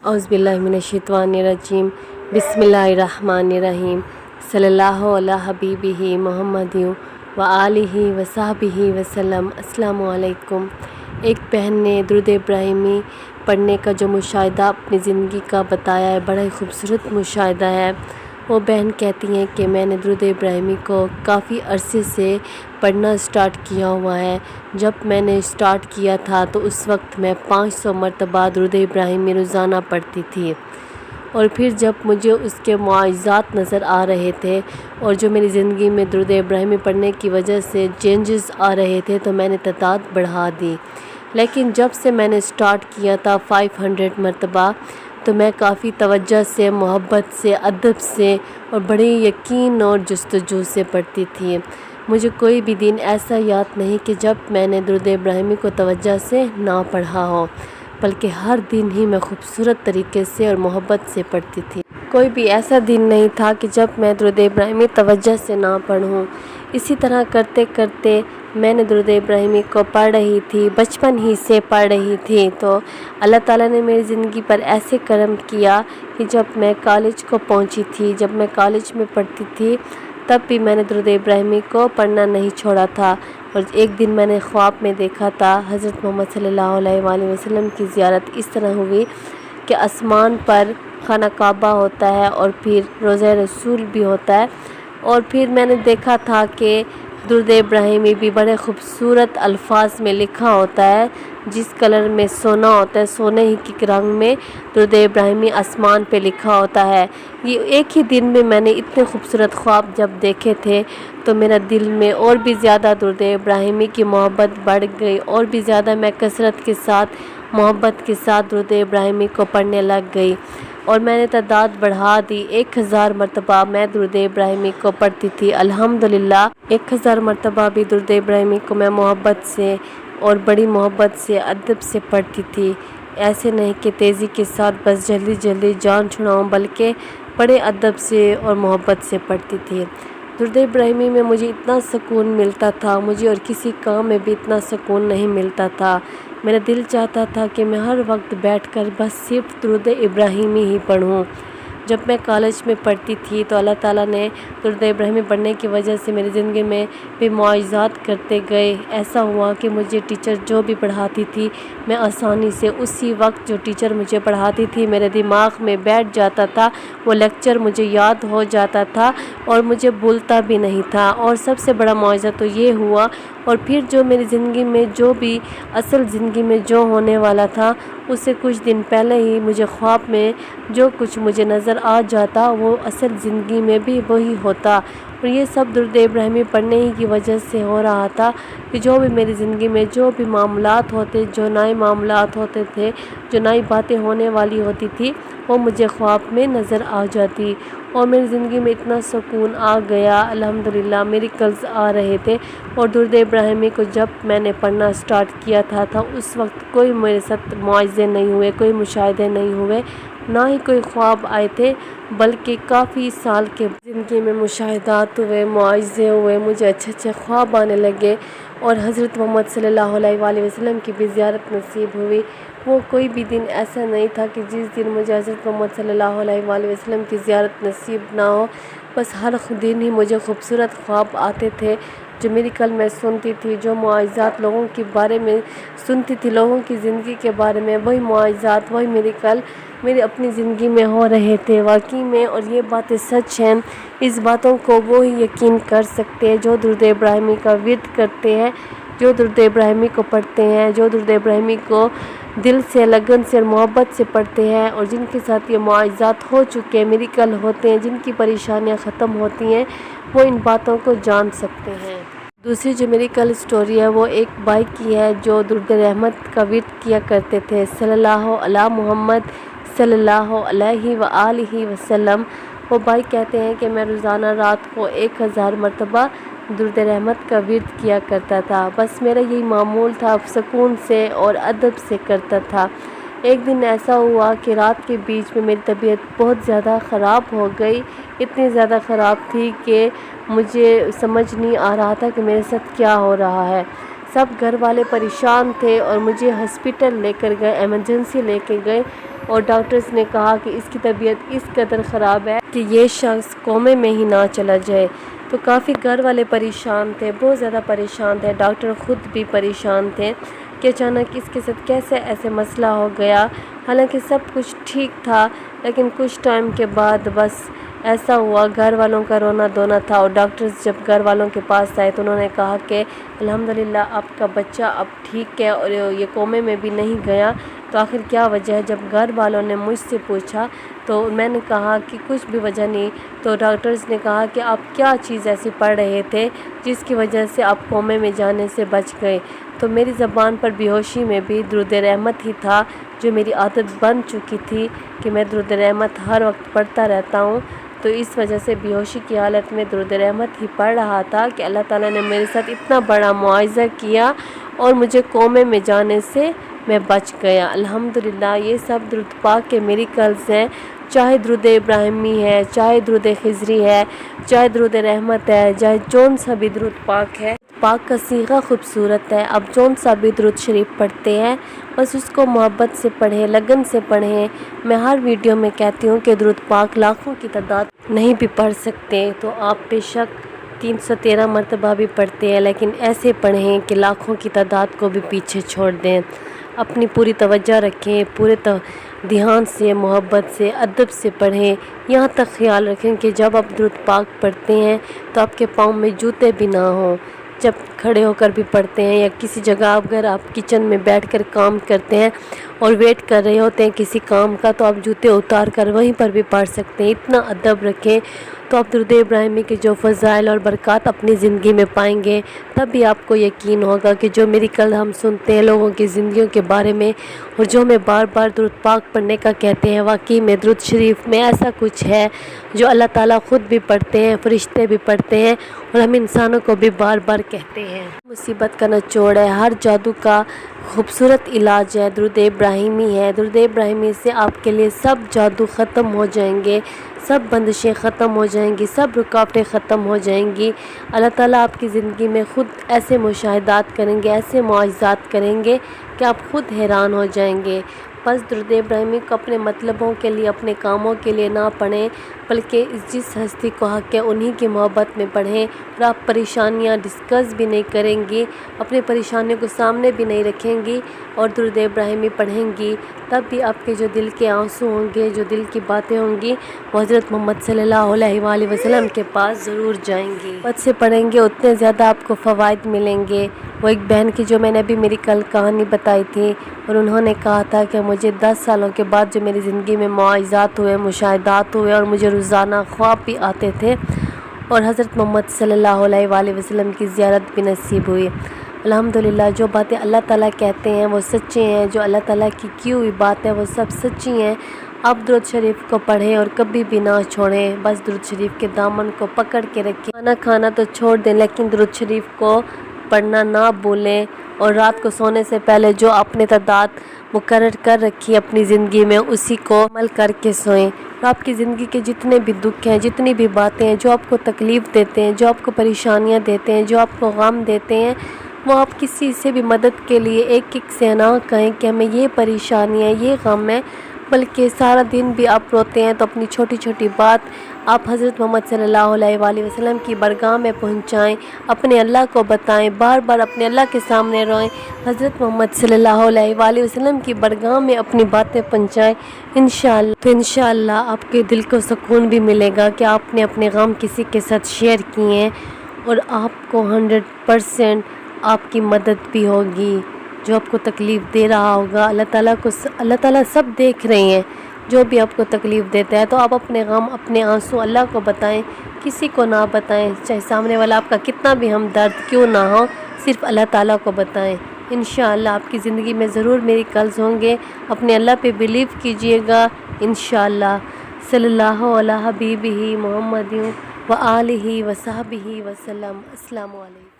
औज़ुबिल्लाहिमिनश्शैतानिर्रजीम बिस्मिल्लाहिर्रहमानिर्रहीम सल्लल्लाहु अला हबीबिही मुहम्मदिन व आलिहि व सहबिही वसल्लम। अस्सलामु अलैकुम। एक बहन ने दुरूद इब्राहिमी पढ़ने का जो मुशाहिदा अपनी ज़िंदगी का बताया है, बड़ा ही खूबसूरत मुशाहिदा है। वो बहन कहती हैं कि मैंने दुरूद इब्राहिमी को काफ़ी अरसे से पढ़ना स्टार्ट किया हुआ है। जब मैंने स्टार्ट किया था तो उस वक्त मैं 500 मरतबा दुरूद इब्राहिमी रोज़ाना पढ़ती थी, और फिर जब मुझे उसके मुआज़ात नज़र आ रहे थे और जो मेरी ज़िंदगी में दुरूद इब्राहिमी पढ़ने की वजह से चेंजेस आ रहे थे तो मैंने तादाद बढ़ा दी। लेकिन जब से मैंने स्टार्ट किया था 500 मरतबा, तो मैं काफ़ी तवज्जो से, मोहब्बत से, अदब से और बड़े यकीन और जस्तजू से पढ़ती थी। मुझे कोई भी दिन ऐसा याद नहीं कि जब मैंने दुरूद इब्राहिमी को तवज्जो से ना पढ़ा हो, बल्कि हर दिन ही मैं खूबसूरत तरीके से और मोहब्बत से पढ़ती थी। कोई भी ऐसा दिन नहीं था कि जब मैं दुरूद इब्राहिमी तवज्जो से ना पढ़ूं। इसी तरह करते करते मैंने दुरूद इब्राहिमी को पढ़ रही थी, बचपन ही से पढ़ रही थी। तो अल्लाह ताला ने मेरी ज़िंदगी पर ऐसे करम किया कि जब मैं कॉलेज को पहुंची थी, जब मैं कॉलेज में पढ़ती थी, तब भी मैंने दुरूद इब्राहिमी को पढ़ना नहीं छोड़ा था। और एक दिन मैंने ख्वाब में देखा था हज़रत मोहम्मद सल्लल्लाहु अलैहि वसल्लम की ज़ियारत इस तरह हुई कि आसमान पर खाना काबा होता है और फिर रोज़ा रसूल भी होता है, और फिर मैंने देखा था कि दुरूद इब्राहिमी भी बड़े खूबसूरत अल्फाज में लिखा होता है। जिस कलर में सोना होता है, सोने ही के रंग में दुरूद इब्राहिमी आसमान पे लिखा होता है। ये एक ही दिन में मैंने इतने खूबसूरत ख्वाब जब देखे थे तो मेरा दिल में और भी ज़्यादा दुरूद इब्राहिमी की मोहब्बत बढ़ गई, और भी ज़्यादा मैं कसरत के साथ, मोहब्बत के साथ दुरूद इब्राहिमी को पढ़ने लग गई, और मैंने तादाद बढ़ा दी। 1000 मरतबा मैं दुरूद इब्राहिमी को पढ़ती थी। अल्हम्दुलिल्लाह 1000 मरतबा भी दुरूद इब्राहिमी को मैं मोहब्बत से और बड़ी मोहब्बत से, अदब से पढ़ती थी। ऐसे नहीं कि तेज़ी के साथ बस जल्दी जल्दी जान छुड़ाऊँ, बल्कि बड़े अदब से और मोहब्बत से पढ़ती थी। दुरूद इब्राहिमी में मुझे इतना सुकून मिलता था, मुझे और किसी काम में भी इतना सुकून नहीं मिलता था। मेरा दिल चाहता था कि मैं हर वक्त बैठकर बस सिर्फ दुरूद इब्राहिमी ही पढ़ूँ। जब मैं कॉलेज में पढ़ती थी तो अल्लाह ताला ने दुरूद इब्राहिमी पढ़ने की वजह से मेरी ज़िंदगी में भी मुआज़ात करते गए। ऐसा हुआ कि मुझे टीचर जो भी पढ़ाती थी, मैं आसानी से उसी वक्त जो टीचर मुझे पढ़ाती थी मेरे दिमाग में बैठ जाता था, वो लेक्चर मुझे याद हो जाता था और मुझे भूलता भी नहीं था। और सबसे बड़ा मुआज़ा तो ये हुआ, और फिर जो मेरी ज़िंदगी में जो भी असल ज़िंदगी में जो होने वाला था, उससे कुछ दिन पहले ही मुझे ख्वाब में जो कुछ मुझे नज़र आ जाता वो असल ज़िंदगी में भी वही होता। और ये सब दुरूद इब्राहिमी पढ़ने ही की वजह से हो रहा था कि जो भी मेरी ज़िंदगी में जो भी मामलात होते, जो नए मामलात होते थे, जो नई बातें होने वाली होती थी, वो मुझे ख्वाब में नज़र आ जाती, और मेरी ज़िंदगी में इतना सुकून आ गया। अल्हम्दुलिल्लाह मिरेकल्स आ रहे थे। और दुरूद इब्राहिमी को जब मैंने पढ़ना स्टार्ट किया था उस वक्त कोई मेरे साथ मुआज़े नहीं हुए, कोई मुशाहिदे नहीं हुए, ना ही कोई ख्वाब आए थे, बल्कि काफ़ी साल के ज़िंदगी में मुशाहिदात हुए, मुआज़े हुए, मुझे अच्छे अच्छे ख्वाब आने लगे, और हज़रत मोहम्मद सल्लल्लाहु अलैहि वसल्लम की भी ज़ियारत नसीब हुई। वो कोई भी दिन ऐसा नहीं था कि जिस दिन मुझे हज़रत मोहम्मद सल्लल्लाहु अलैहि वसल्लम की ज़ियारत नसीब ना हो। बस हर दिन ही मुझे खूबसूरत ख्वाब आते थे, जो मिरेकल मैं सुनती थी, जो मुआज़ात लोगों के बारे में सुनती थी, लोगों की ज़िंदगी के बारे में, वही मुआज़ात, वही मिरेकल मेरी अपनी ज़िंदगी में हो रहे थे वाकई में। और ये बातें सच हैं। इस बातों को वो ही यकीन कर सकते हैं जो दुरूद इब्राहिमी का विर्द करते हैं, जो दुरूद इब्राहिमी को पढ़ते हैं, जो दुरूद इब्राहिमी को दिल से, लगन से और मोहब्बत से पढ़ते हैं, और जिनके साथ ये मुआज़ात हो चुके हैं, मिरेकल होते हैं, जिनकी परेशानियां ख़त्म होती हैं, वो इन बातों को जान सकते हैं। दूसरी जो मिरेकल स्टोरी है वो एक भाई की है जो दुरूद रहमत का विर्द किया करते थे, सल्लल्लाहु अला मुहम्मद सल्लल्लाहु अलैहि व आलिहि वसल्लम। वो भाई कहते हैं कि मैं रोज़ाना रात को 1000 मरतबा दुरूद रहमत का विर्द किया करता था। बस मेरा यही मामूल था, सुकून से और अदब से करता था। एक दिन ऐसा हुआ कि रात के बीच में मेरी तबीयत बहुत ज़्यादा ख़राब हो गई, इतनी ज़्यादा ख़राब थी कि मुझे समझ नहीं आ रहा था कि मेरे साथ क्या हो रहा है। सब घर वाले परेशान थे और मुझे हॉस्पिटल लेकर गए, इमरजेंसी लेके गए, اور ڈاکٹرز نے کہا کہ اس کی طبیعت اس قدر خراب ہے کہ یہ شخص کومے میں ہی نہ چلا جائے۔ تو کافی گھر والے پریشان تھے، بہت زیادہ پریشان تھے، ڈاکٹر خود بھی پریشان تھے کہ اچانک اس کے ساتھ کیسے ایسے مسئلہ ہو گیا۔ حالانکہ سب کچھ ٹھیک تھا، لیکن کچھ ٹائم کے بعد بس ایسا ہوا، گھر والوں کا رونا دھونا تھا۔ اور ڈاکٹرز جب گھر والوں کے پاس آئے تو انہوں نے کہا کہ الحمدللہ آپ کا بچہ اب ٹھیک ہے اور یہ کومے میں بھی نہیں گیا۔ تو آخر کیا وجہ ہے؟ جب گھر والوں نے مجھ سے پوچھا تو میں نے کہا کہ کچھ بھی وجہ نہیں۔ تو ڈاکٹرز نے کہا کہ آپ کیا چیز ایسی پڑھ رہے تھے جس کی وجہ سے آپ کومے میں جانے سے بچ گئے؟ تو میری زبان پر بے ہوشی میں بھی درود رحمت ہی تھا، جو میری عادت بن چکی تھی کہ میں درود رحمت ہر وقت پڑھتا رہتا ہوں۔ تو اس وجہ سے بے ہوشی کی حالت میں درود رحمت ہی پڑھ رہا تھا کہ اللہ تعالیٰ نے میرے ساتھ اتنا بڑا معاوضہ کیا اور مجھے کومے میں جانے سے میں بچ گیا۔ الحمدللہ یہ سب درود پاک کے میریکلز ہیں، چاہے درود ابراہیمی ہے، چاہے درود خضری ہے، چاہے درود رحمت ہے، چاہے جون سا بھی درود پاک ہے۔ پاک کا صیغہ خوبصورت ہے، اب جون سا بھی درود شریف پڑھتے ہیں بس اس کو محبت سے پڑھیں، لگن سے پڑھیں۔ میں ہر ویڈیو میں کہتی ہوں کہ درود پاک لاکھوں کی تعداد نہیں بھی پڑھ سکتے تو آپ بے شک 313 مرتبہ بھی پڑھتے ہیں، لیکن ایسے پڑھیں کہ لاکھوں کی تعداد کو بھی پیچھے چھوڑ دیں۔ اپنی پوری توجہ رکھیں، پورے دھیان سے، محبت سے، ادب سے پڑھیں، یہاں تک خیال رکھیں کہ جب آپ درود پاک پڑھتے ہیں تو آپ کے پاؤں میں جوتے بھی نہ ہوں۔ جب کھڑے ہو کر بھی پڑھتے ہیں یا کسی جگہ اگر آپ کچن میں بیٹھ کر کام کرتے ہیں اور ویٹ کر رہے ہوتے ہیں کسی کام کا تو آپ جوتے اتار کر وہیں پر بھی پڑھ سکتے ہیں۔ اتنا ادب رکھیں تو آپ درود ابراہیمی کے جو فضائل اور برکات اپنی زندگی میں پائیں گے، تب بھی آپ کو یقین ہوگا کہ جو میریکل ہم سنتے ہیں لوگوں کی زندگیوں کے بارے میں اور جو ہمیں بار بار درود پاک پڑھنے کا کہتے ہیں، واقعی میں درود شریف میں ایسا کچھ ہے جو اللہ تعالیٰ خود بھی پڑھتے ہیں، فرشتے بھی پڑھتے ہیں اور ہم انسانوں کو بھی بار بار کہتے ہیں۔ مصیبت کا نچوڑ ہے، ہر جادو کا خوبصورت علاج ہے، درود ابراہیمی ہے۔ درود ابراہیمی سے آپ کے لیے سب جادو ختم ہو جائیں گے، سب بندشیں ختم ہو جائیں گی، سب رکاوٹیں ختم ہو جائیں گی۔ اللہ تعالیٰ آپ کی زندگی میں خود ایسے مشاہدات کریں گے، ایسے معجزات کریں گے کہ آپ خود حیران ہو جائیں گے۔ بس درود ابراہیمی کو اپنے مطلبوں کے لیے، اپنے کاموں کے لیے نہ پڑھیں، بلکہ جس ہستی کو حق ہے انہی کی محبت میں پڑھیں۔ اور آپ پریشانیاں ڈسکس بھی نہیں کریں گی، اپنے پریشانیوں کو سامنے بھی نہیں رکھیں گی اور درود ابراہیمی پڑھیں گی، تب بھی آپ کے جو دل کے آنسو ہوں گے، جو دل کی باتیں ہوں گی، وہ حضرت محمد صلی اللہ علیہ وآلہ وسلم کے پاس ضرور جائیں گی۔ محبت سے پڑھیں گے اتنے زیادہ آپ کو فوائد ملیں گے۔ وہ ایک بہن کی جو میں نے ابھی میری کل کہانی بتائی تھی اور انہوں نے کہا تھا کہ مجھے 10 سالوں کے بعد جو میری زندگی میں معجزات ہوئے، مشاہدات ہوئے اور مجھے روزانہ خواب بھی آتے تھے اور حضرت محمد صلی اللہ علیہ وآلہ وسلم کی زیارت بھی نصیب ہوئی۔ الحمدللہ جو باتیں اللہ تعالیٰ کہتے ہیں وہ سچے ہیں، جو اللہ تعالیٰ کی ہوئی بات ہے وہ سب سچی ہیں۔ آپ درود شریف کو پڑھیں اور کبھی بھی نہ چھوڑیں، بس درود شریف کے دامن کو پکڑ کے رکھیں۔ کھانا کھانا تو چھوڑ دیں لیکن درود شریف کو پڑھنا نہ بھولیں، اور رات کو سونے سے پہلے جو آپ نے تعداد مقرر کر رکھی اپنی زندگی میں اسی کو عمل کر کے سوئیں۔ آپ کی زندگی کے جتنے بھی دکھ ہیں، جتنی بھی باتیں ہیں جو آپ کو تکلیف دیتے ہیں، جو آپ کو پریشانیاں دیتے ہیں، جو آپ کو غم دیتے ہیں، وہ آپ کسی سے بھی مدد کے لیے ایک سے نہ کہیں کہ ہمیں یہ پریشانی ہے، یہ غم ہے، بلکہ سارا دن بھی آپ روتے ہیں تو اپنی چھوٹی چھوٹی بات آپ حضرت محمد صلی اللہ علیہ وآلہ وسلم کی بارگاہ میں پہنچائیں، اپنے اللہ کو بتائیں، بار بار اپنے اللہ کے سامنے روئیں، حضرت محمد صلی اللہ علیہ وآلہ وسلم کی بارگاہ میں اپنی باتیں پہنچائیں۔ انشاءاللہ آپ کے دل کو سکون بھی ملے گا کہ آپ نے اپنے غم کسی کے ساتھ شیئر کیے ہیں اور آپ کو 100% آپ کی مدد بھی ہوگی۔ جو آپ کو تکلیف دے رہا ہوگا اللہ تعالیٰ سب دیکھ رہے ہیں، جو بھی آپ کو تکلیف دیتا ہے تو آپ اپنے غم، اپنے آنسو اللہ کو بتائیں، کسی کو نہ بتائیں، چاہے سامنے والا آپ کا کتنا بھی ہمدرد کیوں نہ ہو، صرف اللہ تعالیٰ کو بتائیں۔ انشاءاللہ آپ کی زندگی میں ضرور میریکلز ہوں گے، اپنے اللہ پہ بلیو کیجئے گا انشاءاللہ۔ صلی اللہ علیہ حبیبہ محمد وآلہ وصحبہ وسلم۔ السلام علیکم۔